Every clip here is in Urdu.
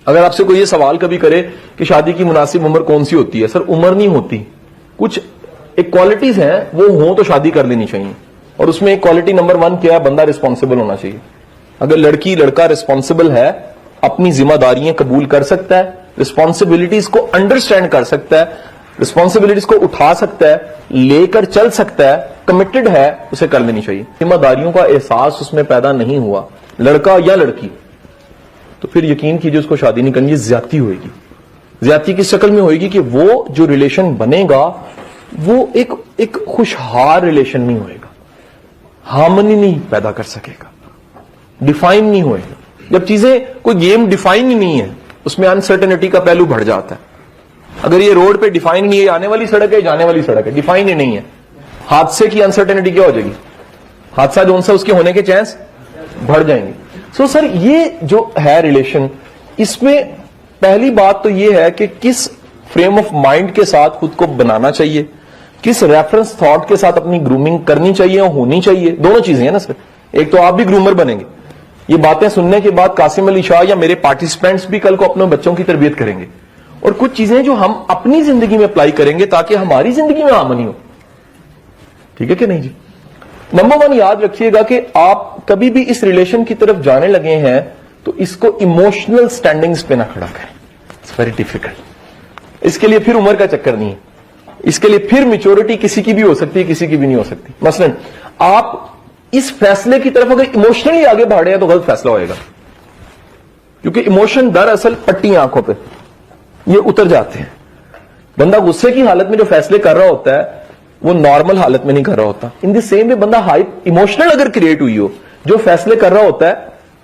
اگر آپ سے کوئی یہ سوال کبھی کرے کہ شادی کی مناسب عمر کون سی ہوتی ہے، سر عمر نہیں ہوتی، کچھ ایک کوالٹیز ہیں وہ ہوں تو شادی کر لینی چاہیے. اور اس میں ایک کوالٹی نمبر 1 کیا ہے، بندہ رسپانسبل ہونا چاہیے. اگر لڑکی لڑکا رسپانسبل ہے، اپنی ذمہ داریاں قبول کر سکتا ہے، رسپانسبلٹیز کو انڈرسٹینڈ کر سکتا ہے، رسپانسبلٹیز کو اٹھا سکتا ہے، لے کر چل سکتا ہے، کمیٹڈ ہے، اسے کر لینی چاہیے. ذمہ داریوں کا احساس اس میں پیدا نہیں ہوا، لڑکا یا لڑکی، تو پھر یقین کیجیے اس کو شادی نہیں کرنی. زیادتی ہوئے گی. زیادتی کس شکل میں ہوئے گی کہ وہ جو ریلیشن بنے گا وہ ایک خوشحال ریلیشن نہیں ہوئے گا، ہارمنی نہیں پیدا کر سکے گا، ڈیفائن نہیں ہوئے گا. جب چیزیں کوئی گیم ڈیفائن ہی نہیں ہے اس میں انسرٹنٹی کا پہلو بڑھ جاتا ہے. اگر یہ روڈ پہ ڈیفائن نہیں ہے، آنے والی سڑک ہے جانے والی سڑک ہے، ڈیفائن ہی نہیں ہے، حادثے کی انسرٹنٹی کیا ہو جائے گی؟ حادثہ جو ان سے اس کے ہونے کے چانس بڑھ جائیں گے. سو سر یہ جو ہے ریلیشن، اس میں پہلی بات تو یہ ہے کہ کس فریم آف مائنڈ کے ساتھ خود کو بنانا چاہیے، کس ریفرنس تھاٹ کے ساتھ اپنی گرومنگ کرنی چاہیے اور ہونی چاہیے. دونوں چیزیں ہیں نا سر. ایک تو آپ بھی گرومر بنیں گے، یہ باتیں سننے کے بعد قاسم علی شاہ یا میرے پارٹیسپینٹس بھی کل کو اپنے بچوں کی تربیت کریں گے، اور کچھ چیزیں جو ہم اپنی زندگی میں اپلائی کریں گے تاکہ ہماری زندگی میں آمنی ہو. ٹھیک ہے کہ نہیں جی؟ نمبر 1 یاد رکھیے گا کہ آپ کبھی بھی اس ریلیشن کی طرف جانے لگے ہیں تو اس کو ایموشنل سٹینڈنگز پہ نہ کھڑا کریں. It's very difficult. اس کے لیے پھر عمر کا چکر نہیں ہے، اس کے لیے پھر میچورٹی کسی کی بھی ہو سکتی ہے، کسی کی بھی نہیں ہو سکتی. مثلا آپ اس فیصلے کی طرف اگر ایموشنلی آگے بڑھے ہیں تو غلط فیصلہ ہوئے گا، کیونکہ ایموشن دراصل پٹی آنکھوں پہ یہ اتر جاتے ہیں. بندہ غصے کی حالت میں جو فیصلے کر رہا ہوتا ہے وہ نارمل حالت میں نہیں کر رہا ہوتا. ان دی سیم وے بندہ ہائی ایموشنل اگر کریٹ ہوئی ہو، جو فیصلے کر رہا ہوتا ہے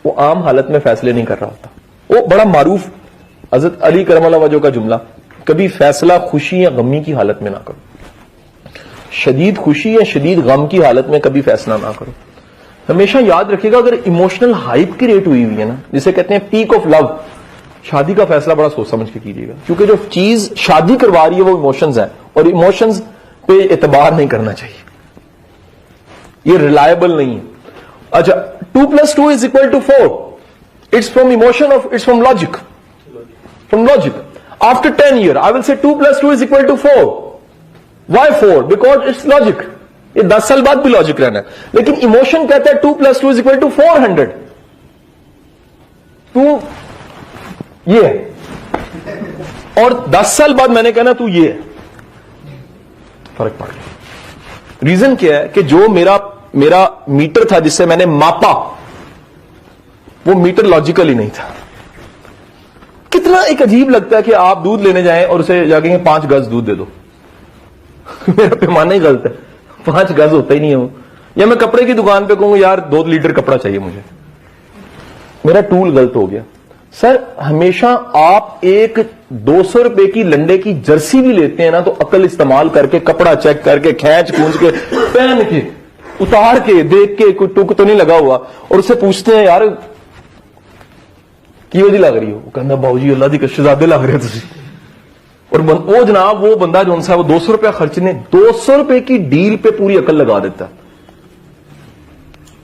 وہ عام حالت میں فیصلے نہیں کر رہا ہوتا. وہ بڑا معروف حضرت علی کرم اللہ وجہ کا جملہ، کبھی فیصلہ خوشی یا غمی کی حالت میں نہ کرو. شدید خوشی یا شدید غم کی حالت میں کبھی فیصلہ نہ کرو. ہمیشہ یاد رکھیے گا اگر ایموشنل ہائپ کریٹ ہوئی ہوئی ہے نا، جسے کہتے ہیں پیک آف لو، شادی کا فیصلہ بڑا سوچ سمجھ کے کیجیے گا، کیونکہ جو چیز شادی کروا رہی ہے وہ ایموشنز ہیں، اور ایموشنز پہ اعتبار نہیں کرنا چاہیے، یہ ریلائبل نہیں ہے. اچھا 2+2 = 4. It's from emotion of it's from logic. From logic. After 10 years, I will say 2+2 = 4. Why 4? Because it's logic. یہ 10 سال بعد بھی لاجک رہنا ہے. لیکن ایموشن کہتا ہے 2+2 = 400. تو یہ ہے، اور 10 سال بعد میں نے کہنا تو یہ ہے، فرق پڑ گیا. ریزن کیا ہے کہ جو میرا میٹر تھا جس سے میں نے ماپا وہ میٹر لاجیکل ہی نہیں تھا. کتنا ایک عجیب لگتا ہے کہ آپ دودھ لینے جائیں اور اسے جا کے 5 گز دودھ دے دو. میرا پیمانہ ہی غلط ہے، 5 گز ہوتا ہی نہیں ہے وہ. یا میں کپڑے کی دکان پہ کہوں یار 2 لیٹر کپڑا چاہیے مجھے، میرا ٹول غلط ہو گیا. سر ہمیشہ آپ ایک 200 روپے کی لنڈے کی جرسی بھی لیتے ہیں نا تو عقل استعمال کر کے، کپڑا چیک کر کے، کھینچ کھونچ کے، پہن کے، اتار کے، دیکھ کے کوئی ٹک تو نہیں لگا ہوا، اور اسے پوچھتے ہیں یار کی وجہ لگ رہی ہو، وہ کہنا باؤ جی اللہ دی شہزادے لگ رہے تھی. اور وہ جناب وہ بندہ جو ہے وہ 200 روپیہ خرچنے، 200 روپے کی ڈیل پہ پوری عقل لگا دیتا ہے،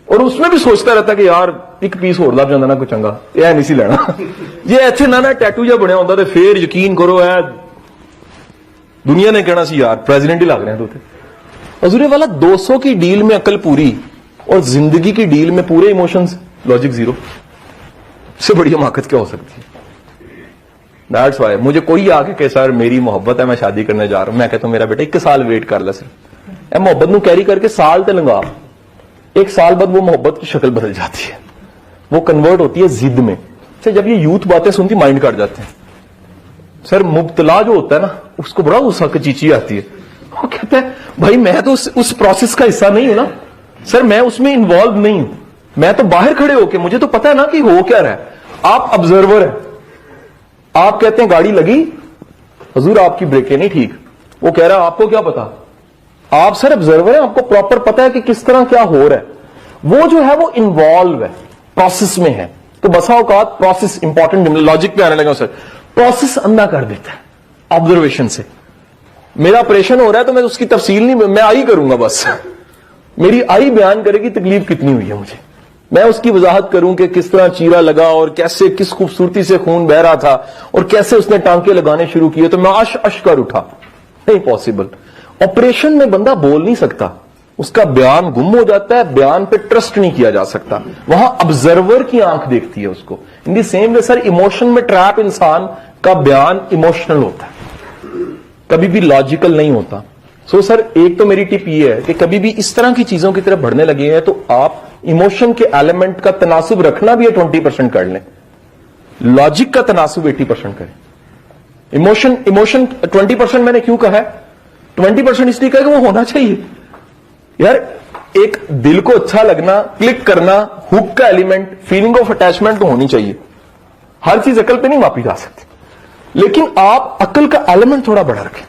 اور اس میں بھی سوچتا رہتا کہ یار ایک پیس ہو لگ جانا نا کوئی چنگا، یہ نہیں سی لینا. یہ ایتھے نہ ٹیٹو جا بنیا ہوتا تو پھر یقین کرو ہے دنیا نے کہنا سی یار پریزیڈنٹ ہی لگ رہے ہیں. تو حضور والا 200 کی ڈیل میں عقل پوری اور زندگی کی ڈیل میں پورے ایموشنز، لاجک زیرو. سے بڑی حماقت کیا ہو سکتی ہے؟ دیٹس وائی مجھے کوئی آ کے کہ سر میری محبت ہے میں شادی کرنے جا رہا ہوں، میں کہتا ہوں میرا بیٹا 1 سال ویٹ کر لے سر. اے محبت نو کیری کر کے سال تے لنگا، 1 سال بعد وہ محبت کی شکل بدل جاتی ہے، وہ کنورٹ ہوتی ہے ضد میں. جب یہ یوتھ باتیں سنتی مائنڈ کاٹ جاتے ہیں. سر مبتلا جو ہوتا ہے نا اس کو بڑا غصہ کچیچی آتی ہے، وہ کہتا ہے بھائی میں تو اس پروسیس کا حصہ نہیں ہوں نا سر، میں اس میں انوالو نہیں ہوں، میں تو باہر کھڑے ہو کے مجھے تو پتا ہے نا کہ ہو کیا رہا ہے. آپ آبزرور ہیں، آپ کہتے ہیں گاڑی لگی، حضور آپ کی بریکیں نہیں ٹھیک، وہ کہہ رہا ہے آپ کو کیا پتا. آپ سر آبزرور ہیں، آپ کو پراپر پتا ہے کہ کس طرح کیا ہو رہا ہے. وہ جو ہے وہ انوالو ہے، پروسیس میں ہے. تو بسا اوقات پروسیس امپورٹنٹ، لاجک پہ آنے لگا سر، پروسیس اندھا کر دیتا ہے آبزرویشن سے. میرا آپریشن ہو رہا ہے تو میں اس کی تفصیل نہیں، میں آئی کروں گا، بس میری آئی بیان کرے گی تکلیف کتنی ہوئی ہے مجھے، میں اس کی وضاحت کروں کہ کس طرح چیرا لگا اور کیسے کس خوبصورتی سے خون بہ رہا تھا اور کیسے اس نے ٹانکے لگانے شروع کیے تو میں اش کر اٹھا. نہیں پاسبل. آپریشن میں بندہ بول نہیں سکتا, اس کا بیان گم ہو جاتا ہے, بیان پہ ٹرسٹ نہیں کیا جا سکتا, وہاں آبزرور کی آنکھ دیکھتی ہے اس کو. In the same way sir emotion میں ٹریپ انسان کا بیان ایموشنل ہوتا ہے, کبھی بھی لاجیکل نہیں ہوتا. سو سر ایک تو میری ٹپ یہ ہے کہ کبھی بھی اس طرح کی چیزوں کی طرف بڑھنے لگے ہیں تو آپ ایموشن کے ایلیمنٹ کا تناسب رکھنا بھی ہے 20% کر لیں, لاجک کا تناسب 80% کریں. ایموشن 20% میں نے کیوں کہا ہے, 20% اس لیے کہا کہ وہ ہونا چاہیے یار. ایک دل کو اچھا لگنا, کلک کرنا, ہک کا ایلیمنٹ, فیلنگ آف اٹیچمنٹ تو ہونی چاہیے. ہر چیز عقل پہ نہیں ماپی جا سکتی, لیکن آپ عقل کا ایلیمنٹ تھوڑا بڑا رکھیں.